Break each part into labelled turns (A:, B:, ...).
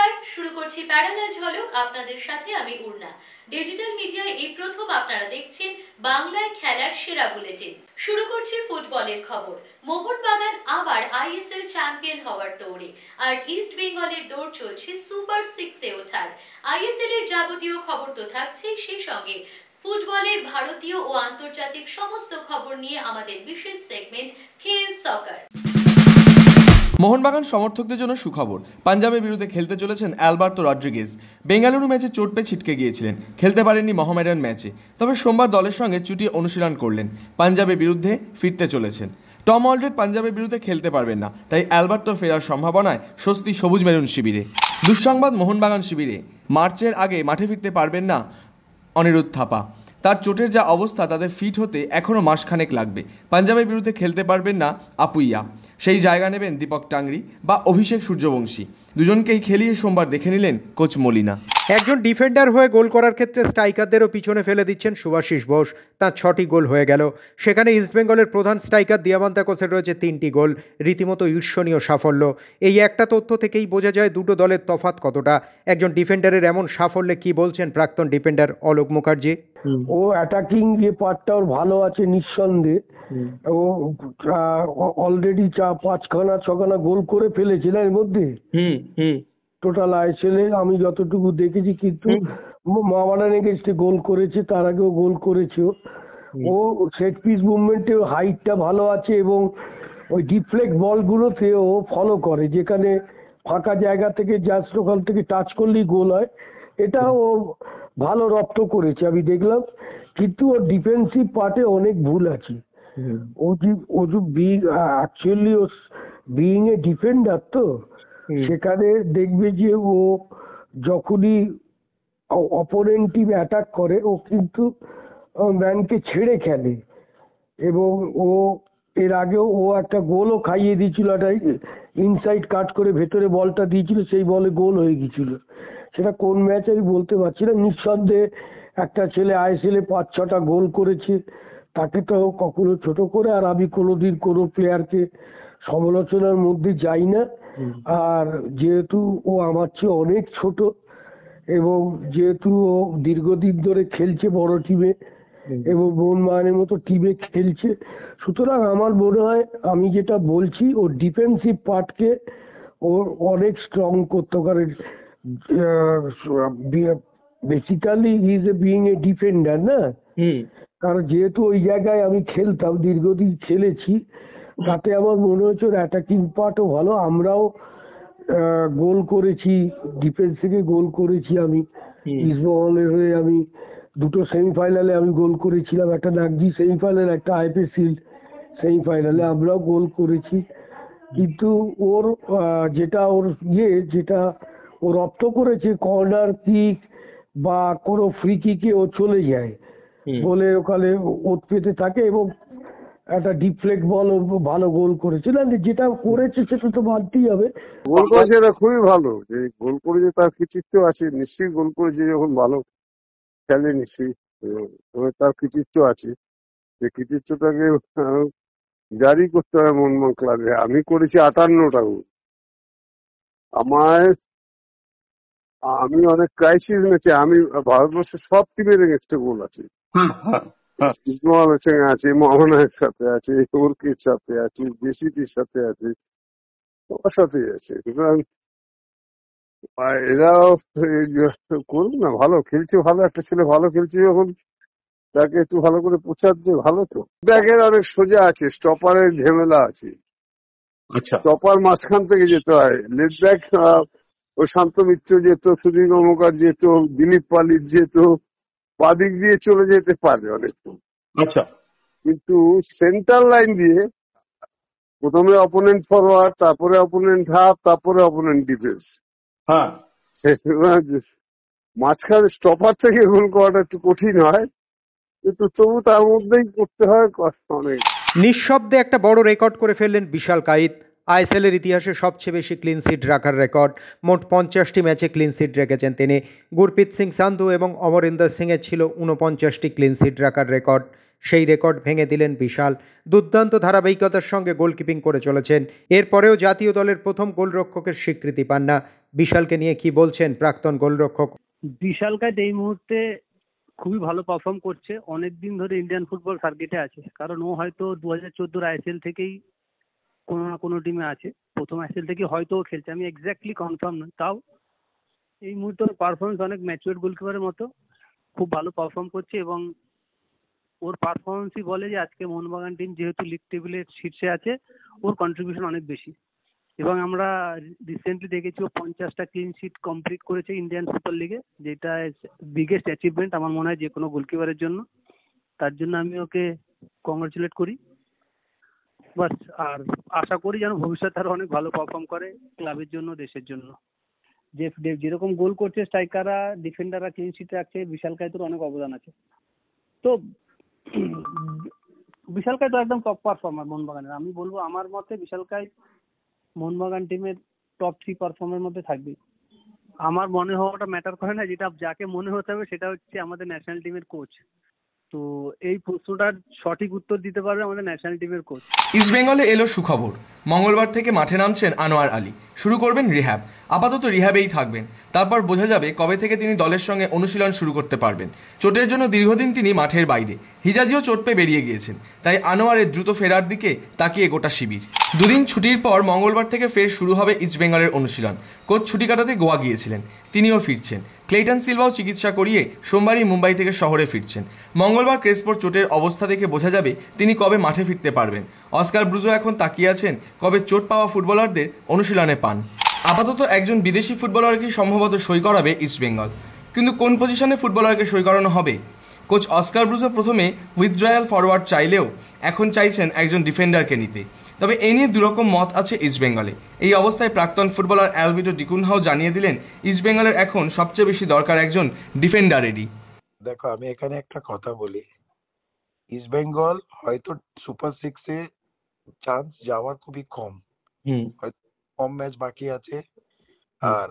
A: নমস্কার, শুরু করছি প্যারালাল ঝলক। আপনাদের সাথে আমি উর্না। ডিজিটাল মিডিয়ায় এই প্রথম আপনারা দেখছেন বাংলায় খেলার সেরা বুলেটিন। শুরু করছি ফুটবলের খবর। মোহনবাগান আবার আইএসএল চ্যাম্পিয়ন হওয়ার দৌড়ে, আর ইস্ট বেঙ্গলের দৌড় চলছে সুপার 6-এ ওঠার। আইএসএল এর যাবতীয় খবর তো থাকছেই, সেই সঙ্গে ফুটবলের ভারতীয় ও আন্তর্জাতিক সমস্ত খবর নিয়ে আমাদের বিশেষ সেগমেন্ট খেল সকার।
B: মোহনবাগান সমর্থকদের জন্য সুখবর। পাঞ্জাবের বিরুদ্ধে খেলতে চলেছেন অ্যালবার্তো রড্রিগেজ। বেঙ্গালুরু ম্যাচে চোট পেয়ে ছিটকে গিয়েছিলেন, খেলতে পারেননি মহামেডান ম্যাচে। তবে সোমবার দলের সঙ্গে চুটিয়ে অনুশীলন করলেন। পাঞ্জাবের বিরুদ্ধে ফিরতে চলেছেন। টম অলরেড পাঞ্জাবের বিরুদ্ধে খেলতে পারবেন না, তাই অ্যালবার্তো ফেরার সম্ভাবনায় স্বস্তি সবুজ মেরুন শিবিরে। দুঃসংবাদ মোহনবাগান শিবিরে, মার্চের আগে মাঠে ফিরতে পারবেন না অনিরুদ্ধ থাপা। তার চোটের যা অবস্থা, তাদের ফিট হতে এখনও মাসখানেক লাগবে। পাঞ্জাবের বিরুদ্ধে খেলতে পারবেন না আপুইয়া, সেই জায়গা নেবেন দীপক টাংরি বা অভিষেক সূর্যবংশী। দুজনকেই খেলিয়ে সোমবার দেখে নিলেন কোচ মলিনা।
C: একজন ডিফেন্ডার হয়ে গোল করার ক্ষেত্রে স্ট্রাইকারদেরও পিছনে ফেলে দিচ্ছেন শুভাশিস বোস। তার 6টি গোল হয়ে গেল। সেখানে ইস্টবেঙ্গলের প্রধান স্ট্রাইকার দিয়ামান্তাকোসের রয়েছে 3টি গোল। রীতিমতো ঈর্ষণীয় সাফল্য। এই একটা তথ্য থেকেই বোঝা যায় দুটো দলের তফাৎ কতটা। একজন ডিফেন্ডারের এমন সাফল্যে কি বলছেন প্রাক্তন ডিফেন্ডার অলোক মুখার্জি?
D: ও অ্যাটাকিং যে পার্টটা ওর ভালো আছে নিঃসন্দেহে। ও অলরেডি 5-6খানা গোল করে ফেলেছে না এর মধ্যে টোটাল আইএসএল এ, আমি যতটুকু দেখেছি। কিন্তু মোহামেডান এগেইনস্টে গোল করেছে, তার আগেও গোল করেছে। ও সেট পিস মুভমেন্টে হাইটটা ভালো আছে এবং ওই ডিফ্লেক্ট বলগুলোতে ও ফলো করে, যেখানে ফাঁকা জায়গা থেকে জাস্ট ওখান থেকে টাচ করলেই গোল হয়। এটা ও ভালো রপ্ত করেছে আমি দেখলাম। কিন্তু ওর ডিফেন্সিভ পার্টে অনেক ভুল আছে। ও যে অ্যাকচুয়ালি ও বিইং এ ডিফেন্ডার, তো সেখানে দেখবে যে ও যখনই অপোনেন্ট টিম অ্যাটাক করে ও কিন্তু ম্যানকে ছেড়ে খেলে। এবং ও এর আগেও ও একটা গোলও খাইয়ে দিয়েছিল, একটা ইনসাইড কাট করে ভেতরে বলটা দিয়েছিল, সেই বলে গোল হয়ে গিয়েছিল। সেটা কোন ম্যাচ আমি বলতে পারছি না। নিঃসন্দেহে একটা ছেলে আইএসএল এ 5-6টা গোল করেছে, তাকে তো কখনো ছোট করে আর আমি কোনোদিন কোনো প্লেয়ারকে সমালোচনার মধ্যে যাই না। আর যেহেতু ও আমার চেয়ে অনেক ছোট এবং যেহেতু ও দীর্ঘদিন ধরে খেলছে বড় টিমে এবং মোহনবাগানের মতো টিমে খেলছে, সুতরাং আমার মনে হয় আমি যেটা বলছি ওর ডিফেন্সিভ পার্টকে ওর অনেক স্ট্রং করতে পারে। Basically he is being a defender না, কারণ যেহেতু ওই জায়গায় আমি খেলতাম, দীর্ঘদিন খেলেছি, তাতে আমার মনে হচ্ছে ওর অ্যাটাকিং পার্টও ভালো। আমরাও গোল করেছি, ডিফেন্স থেকে গোল করেছি। আমি ইস্টবেঙ্গলের হয়ে আমি 2টো সেমিফাইনালে আমি গোল করেছিলাম, একটা নাগজি সেমিফাইনাল, একটা আইপিএল সেমিফাইনালে আমরাও গোল করেছি। কিন্তু ওর যেটা ও রপ্ত করেছে, কর্নার কিক বা কোনো ফ্রি কিকে ও চলে যায় বলে ওখানে ওত পেতে থাকে এবং একটা ডিফ্লেক্ট বল ও ভালো গোল করেছে। না, যেটা করেছে সেটা তো মানতেই হবে।
E: গোল করেছে, এটা খুবই ভালো যে গোল করেছে, তার কৃতিত্ব আছে নিশ্চয়ই। গোল করেছে যখন ভালো খেলে নিশ্চয়ই তার কৃতিত্ব আছে। যে কৃতিত্বটাকে জারি করতে হবে মোহনবাগান ক্লাবে। আমি করেছি 58টা গোল। আমি অনেক ক্রাইসিস ম্যাচে, আমি ভারতবর্ষের সব টিমের এগেইনস্টে গোল আছে। ইস্টবেঙ্গলের সঙ্গে আছে, মোহনার সাথে আছে, ওরকের সাথে আছে, জেসিটির সাথে আছে, সবার সাথেই আছে। সুতরাং এরাও করুন না, ভালো খেলছে, ভালো একটা ছেলে ভালো খেলছে যখন তাকে একটু ভালো করে প্রচার ভালো। তো ব্যাগের অনেক সোজা আছে, স্টপারের ঝামেলা আছে। আচ্ছা, স্টপার মাঝখান থেকে যেতে হয়, লেফট ব্যাক ওই শান্ত মিত্র যেত, সুদীর্ঘ মুখার্জি যেত, দিলীপ পালিত যেত, বাদিক দিয়ে চলে যেতে পারে অনেক। আচ্ছা, কিন্তু সেন্টার লাইন দিয়ে প্রথমে অপোনেন্ট ফরওয়ার্ড, তারপরে অপোনেন্ট হাফ, তারপরে অপোনেন্ট ডিফেন্স। হ্যাঁ, মাঝখানে স্টপার থেকে গোল করাটা একটু কঠিন হয়, কিন্তু তবু তার মধ্যেই করতে হয় কষ্ট অনেক।
C: নিঃশব্দে একটা বড় রেকর্ড করে ফেললেন বিশাল কাইত। আইএসএল এর ইতিহাসে সবচেয়ে বেশি ক্লিন সিট রাখার রেকর্ড। মোট 50টি ম্যাচে ক্লিন সিট রেখেছেন তিনি। গুরপ্রীত সিং সান্ধু এবং অমরিন্দর সিংয়ের ছিল 49টি ক্লিন সিট রাখার রেকর্ড। সেই রেকর্ড ভেঙে দিলেন বিশাল। দুর্দান্ত ধারাবাহিকতার সঙ্গে গোলকিপিং করে চলেছেন। এরপরেও জাতীয় দলের প্রথম গোলরক্ষকের স্বীকৃতি পান না। বিশালকে নিয়ে কি বলছেন প্রাক্তন গোলরক্ষক?
F: বিশালকায় এই মুহূর্তে খুবই ভালো পারফর্ম করছে, অনেকদিন ধরে ইন্ডিয়ান ফুটবল সার্কিটে আছে, কারণ ও হয়তো 2014 আইএসএল থেকেই কোনো না কোনো টিমে আছে, প্রথম আইএসএল থেকে হয়তো ও খেলছে, আমি এক্স্যাক্টলি কনফার্ম না, তাও এই মুহূর্তে ওর পারফরমেন্স অনেক ম্যাচুয়ার গোলকিপারের মতো, খুব ভালো পারফর্ম করছে এবং ওর পারফরমেন্সই বলে যে আজকে মোহনবাগান টিম যেহেতু লিগ টেবিলের শীর্ষে আছে, ওর কন্ট্রিবিউশন অনেক বেশি। এবং আমরা রিসেন্টলি দেখেছি ও 50টা ক্লিন শিট কমপ্লিট করেছে ইন্ডিয়ান সুপার লিগে, যেটা বিগেস্ট অ্যাচিভমেন্ট আমার মনে হয় যে কোনো গোলকিপারের জন্য। তার জন্য আমি ওকে কংগ্রাচুলেট করি বাস, আর আশা করি যেন ভবিষ্যতে আরো অনেক ভালো পারফর্ম করে ক্লাবের জন্য, দেশের জন্য। যে যেরকম গোল করছে স্ট্রাইকাররা, ডিফেন্ডাররা ক্লিন শিট রাখছে, বিশালকায় তোর অনেক অবদান আছে। তো বিশালকায় তো একদম টপ পারফর্মার মোহনবাগানের, আমি বলবো আমার মতে বিশালকায় মোহনবাগান টিমের টপ 3 পারফর্মের মধ্যে থাকবে। আমার মনে হওয়াটা ম্যাটার করে না, যেটা যাকে মনে হতে হবে সেটা হচ্ছে আমাদের ন্যাশনাল টিমের কোচ। তো এই প্রশ্নটার সঠিক উত্তর দিতে পারবে আমাদের ন্যাশনাল টিমের কোচ।
B: ইস্টবেঙ্গলে এলো সুখবর, মঙ্গলবার থেকে মাঠে নামছেন আনোয়ার আলী, শুরু করবেন রিহ্যাব। আপাতত রিহ্যাবেই থাকবেন, তারপর বোঝা যাবে কবে থেকে তিনি দলের সঙ্গে অনুশীলন শুরু করতে পারবেন। চোটের জন্য দীর্ঘদিন তিনি মাঠের বাইরে, হিজাজিও চোট পেয়ে বেরিয়ে গিয়েছেন, তাই আনোয়ারের দ্রুত ফেরার দিকে তাকিয়ে গোটা শিবির। দুদিন ছুটির পর মঙ্গলবার থেকে ফের শুরু হবে ইস্টবেঙ্গলের অনুশীলন। কোচ ছুটি কাটাতে গোয়া গিয়েছিলেন, তিনিও ফিরছেন। ক্লেটন সিলভাও চিকিৎসা করিয়ে সোমবারই মুম্বাই থেকে শহরে ফিরছেন। মঙ্গলবার ক্রেসপোর চোটের অবস্থা দেখে বোঝা যাবে তিনি কবে মাঠে ফিরতে পারবেন। অস্কার ব্রুজো এখন তাকিয়ে আছেন কবে চোট পাওয়া ফুটবলারদের অনুশীলনে পান। আপাতত একজন বিদেশি ফুটবলারকে সম্ভবত সই করাবে ইস্টবেঙ্গল, কিন্তু কোন পজিশনে ফুটবলারকে সই করানো হবে? কোচ অস্কার ব্রুজো প্রথমে উইথড্রয়াল ফরওয়ার্ড চাইলেও এখন চাইছেন একজন ডিফেন্ডারকে নিতে। তবে এ নিয়ে দুরকম মত আছে ইস্টবেঙ্গলে। এই অবস্থায় প্রাক্তন ফুটবলার অ্যালভিটো ডিকুনহাও জানিয়ে দিলেন ইস্টবেঙ্গলের এখন সবচেয়ে বেশি দরকার একজন ডিফেন্ডারেরই।
G: দেখো, আমি এখানে একটা কথা বলি, ইস্টবেঙ্গল হয়তো সুপার 6-এ চান্স যাওয়ার খুবই কম, হয়তো কম ম্যাচ বাকি আছে, আর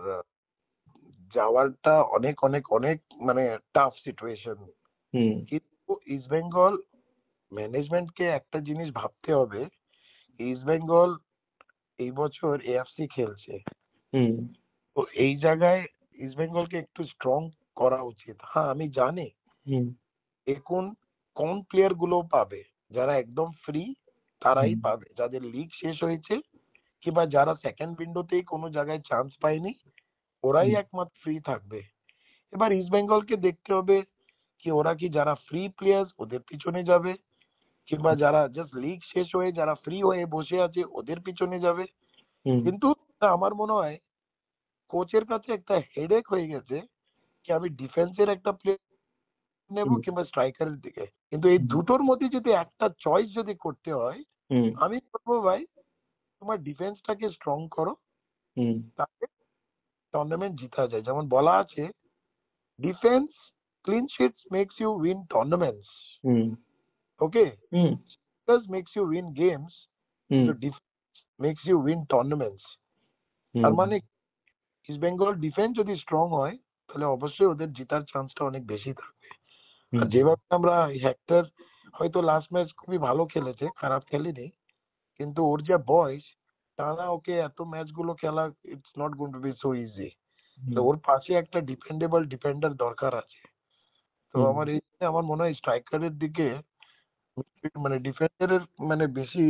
G: যাওয়ারটা অনেক অনেক অনেক মানে টাফ সিচুয়েশন। কিন্তু ইস্টবেঙ্গল ম্যানেজমেন্টকে একটা জিনিস ভাবতে হবে, ইস্টবেঙ্গল এই বছর এএফসি খেলছে, তো এই জায়গায় ইস্টবেঙ্গলকে একটু স্ট্রং করা উচিত। হ্যাঁ, আমি জানি এখন কোন প্লেয়ার গুলো পাবে, যারা একদম ফ্রি তারাই পাবে, যাদের লিগ শেষ হয়েছে কিংবা যারা সেকেন্ড উইন্ডোতেই কোনো জায়গায় চান্স পায়নি ওরাই একমাত্র ফ্রি থাকবে। এবার ইস্টবেঙ্গলকে দেখতে হবে কি ওরা কি যারা ফ্রি প্লেয়ার্স ওদের পিছনে যাবে, কিংবা যারা জাস্ট লিগ শেষ হয়ে যারা ফ্রি হয়ে বসে আছে ওদের পিছনে যাবে। কিন্তু আমার মনে হয় কোচের কাছে একটা হেডেক হয়ে গেছে কি আমি ডিফেন্সের একটা প্লেয়ার নেব কিংবা স্ট্রাইকারের দিকে, কিন্তু এই দুটোর মধ্যে যদি একটা চয়েস যদি করতে হয় আমি বলবো ভাই তোমার ডিফেন্সটাকে স্ট্রং করো, তাহলে টুর্নামেন্ট জিতা যায়। যেমন বলা আছে defence clean sheets makes you win tournaments, okay, makes you win games, defence makes you win tournaments. তার মানে ইস্ট বেঙ্গল ডিফেন্স যদি স্ট্রং হয় তাহলে অবশ্যই ওদের জেতার চান্সটা অনেক বেশি থাকবে। আর যেভাবে আমরা হেক্টর হয়তো লাস্ট ম্যাচ খুবই ভালো খেলেছে, খারাপ খেলেনি, কিন্তু ওর যে বয়স টানা ওকে এত ম্যাচ গুলো খেলা it's not going to be so easy. তো ওর পাশে একটা ডিপেন্ডেবল ডিফেন্ডার দরকার আছে। তো আমার মনে হয় স্ট্রাইকারের দিকে মানে ডিফেন্ডারের মানে বেশি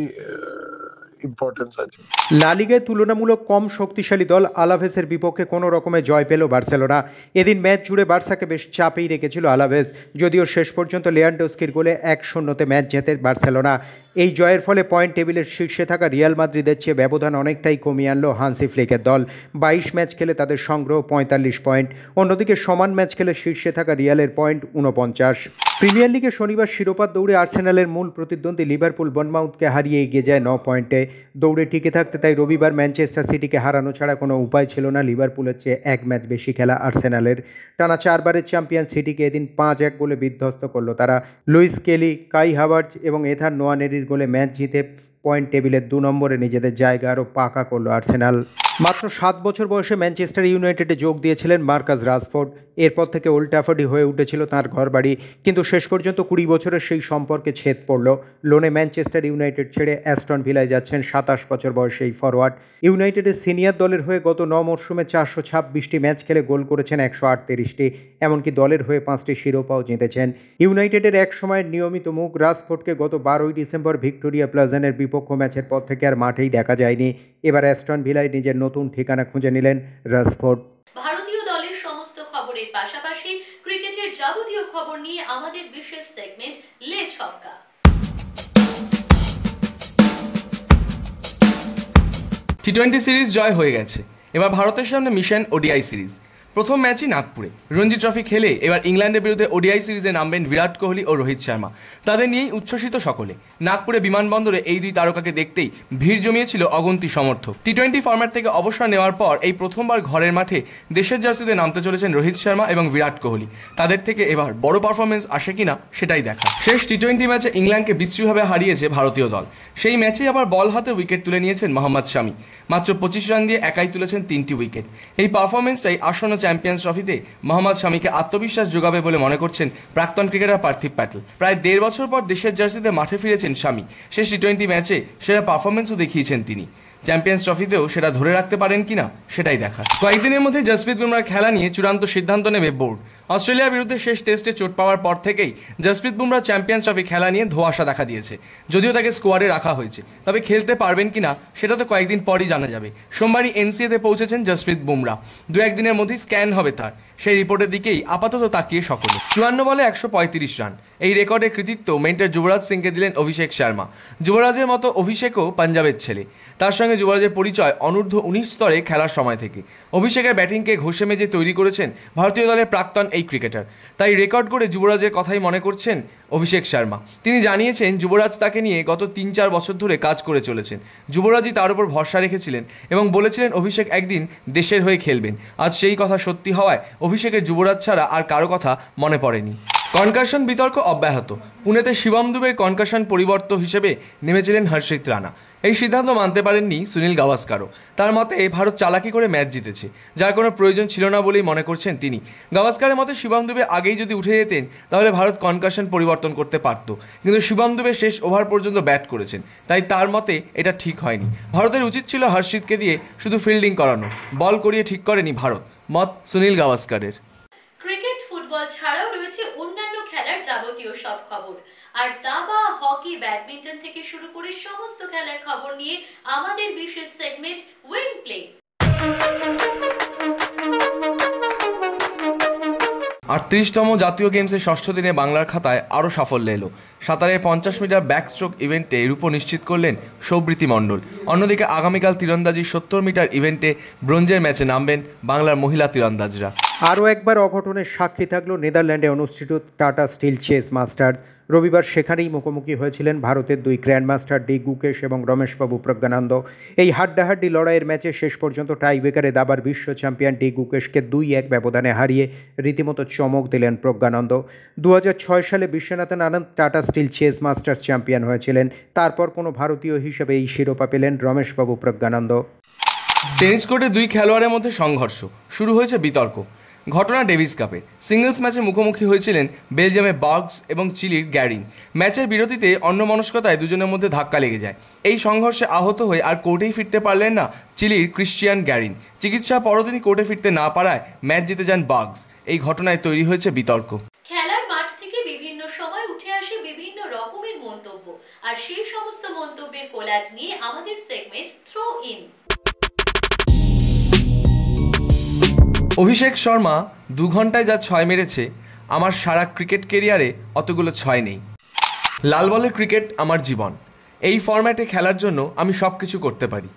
G: ইম্পর্টেন্স আছে।
C: লা লিগায় তুলনামূলক কম শক্তিশালী দল আলাভেসের বিপক্ষে কোনো রকমে জয় পেল বার্সেলোনা। এদিন ম্যাচ জুড়ে বার্সাকে বেশ চাপেই রেখেছিল আলাভেস, যদিও শেষ পর্যন্ত লেয়ান্ডস্কির গোলে 1-0 ম্যাচ জেতে বার্সেলোনা। এই জয়ের ফলে পয়েন্ট টেবিলের শীর্ষে থাকা রিয়াল মাদ্রিদের চেয়ে ব্যবধান অনেকটাই কমিয়ে আনলো হান্সি ফ্লিকের দল। 22 ম্যাচ খেলে তাদের সংগ্রহ 45 পয়েন্ট। অন্যদিকে সমান ম্যাচ খেলে শীর্ষে থাকা রিয়ালের পয়েন্ট 49। প্রিমিয়ার লিগে শনিবার শিরোপার দৌড়ে আর্সেনালের মূল প্রতিদ্বন্দ্বী লিভারপুল বনমাউথকে হারিয়ে এগিয়ে যায় 9 পয়েন্টে। দৌড়ে টিকে থাকতে তাই রবিবার ম্যানচেস্টার সিটিকে হারানো ছাড়া কোনো উপায় ছিল না লিভারপুলের চেয়ে 1 ম্যাচ বেশি খেলা আর্সেনালের। টানা 4 বারের চ্যাম্পিয়ন সিটিকে এদিন 5-1 গোলে বিধ্বস্ত করল তারা। লুইস কেলি, কাই হাভার্টজ এবং এথান নোয়ানেরির গোলে ম্যাচ জিতে পয়েন্ট টেবিলের 2 নম্বরে নিজেদের জায়গা আরও পাকা করল আর্সেনাল। মাত্র 7 বছর বয়সে ম্যানচেস্টার ইউনাইটেডে যোগ দিয়েছিলেন মার্কাস রাশফোর্ড। এরপর থেকে ওল্ড ট্র্যাফোর্ডই হয়ে উঠেছিল তাঁর ঘরবাড়ি, কিন্তু শেষ পর্যন্ত 20 বছরের সেই সম্পর্কে ছেদ পড়ল। লোনে ম্যানচেস্টার ইউনাইটেড ছেড়ে অ্যাস্টন ভিলায় যাচ্ছেন 27 বছর বয়সী এই ফরওয়ার্ড। ইউনাইটেডের সিনিয়র দলের হয়ে গত 9 মরশুমে 426টি ম্যাচ খেলে গোল করেছেন 138টি, এমনকি দলের হয়ে 5টি শিরোপাও জিতেছেন। ইউনাইটেডের এক সময়ের নিয়মিত মুখ রাশফোর্ডকে গত 12ই ডিসেম্বর ভিক্টোরিয়া প্লাজানের বিপক্ষ ম্যাচের পর থেকে আর মাঠেই দেখা যায়নি। এবার অ্যাস্টন ভিলায় নিজের নতুন ঠিকানা খুঁজে নিলেন রাশফোর্ড।
A: ভারতীয় দলের সমস্ত খবরের পাশাপাশি ক্রিকেটের যাবতীয় খবর নিয়ে আমাদের বিশেষ সেগমেন্ট লে ছক্কা।
B: টি20 সিরিজ জয় হয়ে গেছে, এবার ভারতের সামনে মিশন ওডিআই সিরিজ। প্রথম ম্যাচই নাগপুরে রঞ্জি ট্রফি খেলে এবার ইংল্যান্ডের বিরুদ্ধে ওডিআই সিরিজে নামবেন বিরাট কোহলি ও রোহিত শর্মা। তাদের নিয়েই উচ্ছ্বসিত সকলে। নাগপুরে বিমানবন্দরে এই দুই তারকাকে দেখতেই ভিড় জমিয়েছিল অগন্তি সমর্থক। টি20 ফরম্যাট থেকে অবসর নেওয়ার পর এই প্রথমবার ঘরের মাঠে দেশের জার্সিতে নামতে চলেছেন রোহিত শর্মা এবং বিরাট কোহলি। তাদের থেকে এবার বড় পারফরমেন্স আসে কিনা সেটাই দেখা। শেষ টি20 ম্যাচে ইংল্যান্ডকে বিশ্রীভাবে হারিয়েছে ভারতীয় দল। সেই ম্যাচেই আবার বল হাতে উইকেট তুলে নিয়েছেন মোহাম্মদ শামি। মাত্র 25 রান দিয়ে একাই তুলেছেন 3টি উইকেট। এই পারফরমেন্সটাই আসন্ন চ্যাম্পিয়ন্স ট্রফিতে মোহাম্মদ শামিকে আত্মবিশ্বাস যোগাবে বলে মনে করছেন প্রাক্তন ক্রিকেটার পার্থিব প্যাটেল। প্রায় 1.5 বছর পর দেশের জার্সিতে মাঠে ফিরেছেন শামি। শেষ টি20 ম্যাচে সেরা পারফরমেন্সও দেখিয়েছেন তিনি। চ্যাম্পিয়ন্স ট্রফিতেও সেটা ধরে রাখতে পারেন কিনা সেটাই দেখা। কয়েকদিনের মধ্যে জসপ্রীত বুমরার খেলা নিয়ে চূড়ান্ত সিদ্ধান্ত নেবে বোর্ড। অস্ট্রেলিয়ার বিরুদ্ধে শেষ টেস্টে চোট পাওয়ার পর থেকেই জসপ্রীত বুমরা চ্যাম্পিয়ন্স ট্রফি খেলা নিয়ে ধোঁয়াশা দেখা দিয়েছে। যদিও তাকে স্কোয়াডে রাখা হয়েছে, তবে খেলতে পারবেন কিনা সেটা তো কয়েকদিন পরই জানা যাবে। সোমবারই এনসিএতে পৌঁছেছেন জসপ্রীত বুমরা। 2-1 দিনের মধ্যেই স্ক্যান হবে তার। সেই রিপোর্টের দিকেই আপাতত তাকিয়ে সকলে। 54 বলে 135 রান, এই রেকর্ডের কৃতিত্ব মেন্টর যুবরাজ সিংকে দিলেন অভিষেক শর্মা। যুবরাজের মতো অভিষেকও পাঞ্জাবের ছেলে। তার সঙ্গে যুবরাজের পরিচয় অনূর্ধ্ব 19 স্তরে খেলার সময় থেকে। অভিষেকের ব্যাটিংকে ঘষে মেজে তৈরি করেছেন ভারতীয় দলের প্রাক্তন এই ক্রিকেটার। তাই রেকর্ড করে যুবরাজের কথাই মনে করছেন অভিষেক শর্মা। তিনি জানিয়েছেন যুবরাজ তাকে নিয়ে গত 3-4 বছর ধরে কাজ করে চলেছেন। যুবরাজই তার উপর ভরসা রেখেছিলেন এবং বলেছিলেন অভিষেক একদিন দেশের হয়ে খেলবেন। আজ সেই কথা সত্যি হওয়ায় অভিষেকের যুবরাজ ছাড়া আর কারো কথা মনে পড়েনি। কনকাশন বিতর্ক অব্যাহত। পুনেতে শিবম দুবের কনকাশন পরিবর্তক হিসেবে নেমেছিলেন হর্ষিত রানা। এই সিদ্ধান্ত মানতে পারেননি সুনীল গাভাস্কারও। তার মতে ভারত চালাকি করে ম্যাচ জিতেছে, যার কোনো প্রয়োজন ছিল না বলেই মনে করছেন তিনি। গাভাস্কারের মতে শিবম দুবে আগেই যদি উঠে যেতেন তাহলে ভারত কনকাশন পরিবর্তন করতে পারত, কিন্তু শিবম দুবে শেষ ওভার পর্যন্ত ব্যাট করেছেন, তাই তার মতে এটা ঠিক হয়নি। ভারতের উচিত ছিল হর্ষিতকে দিয়ে শুধু ফিল্ডিং করানো, বল করিয়ে ঠিক করেনি ভারত, মত সুনীল গাভাস্কারের।
A: ক্রিকেট ফুটবল ছাড়াও রয়েছে অন্যান্য খেলার যাবতীয় সব খবর। আর দাবা, হকি, ব্যাডমিন্টন থেকে শুরু করে সমস্ত খেলার খবর নিয়ে আমাদের বিশেষ সেগমেন্ট উইন প্লে।
B: 38তম জাতীয় গেমসের ষষ্ঠ দিনে বাংলার খাতায় আরও সাফল্য এলো। সাঁতারে 50 মিটার ব্যাকস্ট্রোক ইভেন্টে রূপো নিশ্চিত করলেন সৌবৃতি মণ্ডল। অন্যদিকে আগামীকাল তীরন্দাজি 70 মিটার ইভেন্টে ব্রোঞ্জের ম্যাচে নামবেন বাংলার মহিলা তীরন্দাজরা।
C: আরও একবার অঘটনের সাক্ষী থাকলো নেদারল্যান্ডে অনুষ্ঠিত টাটা স্টিল চেস মাস্টার্স। রবিবার সেখানেই মুখোমুখি হয়েছিলেন ভারতের দুই গ্র্যান্ডমাস্টার ডি গুকেশ এবং রমেশবাবু প্রজ্ঞানন্দ। এই হাড্ডাহাড্ডি লড়াইয়ের ম্যাচে শেষ পর্যন্ত টাইব্রেকারে দাবার বিশ্ব চ্যাম্পিয়ন ডি গুকেশকে 2-1 ব্যবধানে হারিয়ে রীতিমতো চমক দিলেন প্রজ্ঞানন্দ। 2006 সালে Viswanathan Anand Tata Steel Chess Masters champion হয়েছিলেন। তারপর কোনো ভারতীয় হিসেবে এই শিরোপা পেলেন রমেশবাবু প্রজ্ঞানন্দ।
B: টেনিস কোর্টে দুই খেলোয়াড়ের মধ্যে সংঘর্ষ, শুরু হয়েছে বিতর্ক। ঘটনা ডেভিস কাপে সিঙ্গলস ম্যাচে মুখোমুখি হয়েছিলেন বেলজিয়ামের বার্গস এবং চিলির গ্যারিন। ম্যাচের বিরতিতে অন্যমনস্কতায় দুজনের মধ্যে ধাক্কা লেগে যায়। এই সংঘর্ষে আহত হয়ে আর কোর্টেই ফিরতে পারলেন না চিলির ক্রিশ্চিয়ান গ্যারিন। চিকিৎসা পরও তিনি কোর্টে ফিরতে না পারায় ম্যাচ জিতে যান বার্গস। এই ঘটনায় তৈরি হয়েছে বিতর্ক।
A: খেলার মাঠ থেকে বিভিন্ন সময় উঠে আসে বিভিন্ন রকমের মন্তব্য, আর সেই সমস্ত মন্তব্যের কোলাজ নিয়ে আমাদের segment throw in.
B: Abhishek Sharma 2 ঘন্টায় যা 6 মেরেছে, আমার সারা ক্রিকেট কেরিয়ারে অতগুলো 6 নেই। লাল বলের ক্রিকেট আমার জীবন। এই ফরম্যাটে খেলার জন্য আমি সব কিছু করতে পারি।